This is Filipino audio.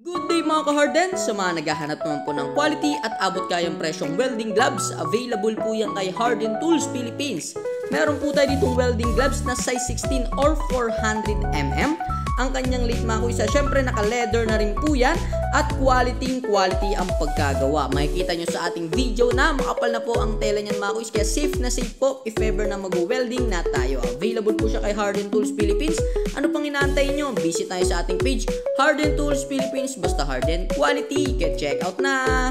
Good day mga ka-harden! Sa mga naghahanap naman po ng quality at abot kayang presyong welding gloves, available po yan kay Harden Tools Philippines. Meron po tayo ditong welding gloves na size 16 or 400mm. Ang kanyang late mga kuya, syempre naka-leather na rin po yan at quality ang pagkagawa. Makikita nyo sa ating video na makapal na po ang tela niyan mga kuya, kaya safe na safe po if ever na mag-welding na tayo. Available po siya kay Harden Tools Philippines. Ano pang inaantay nyo? Visit tayo sa ating page, Harden Tools Philippines. Basta Harden Quality, get check out na!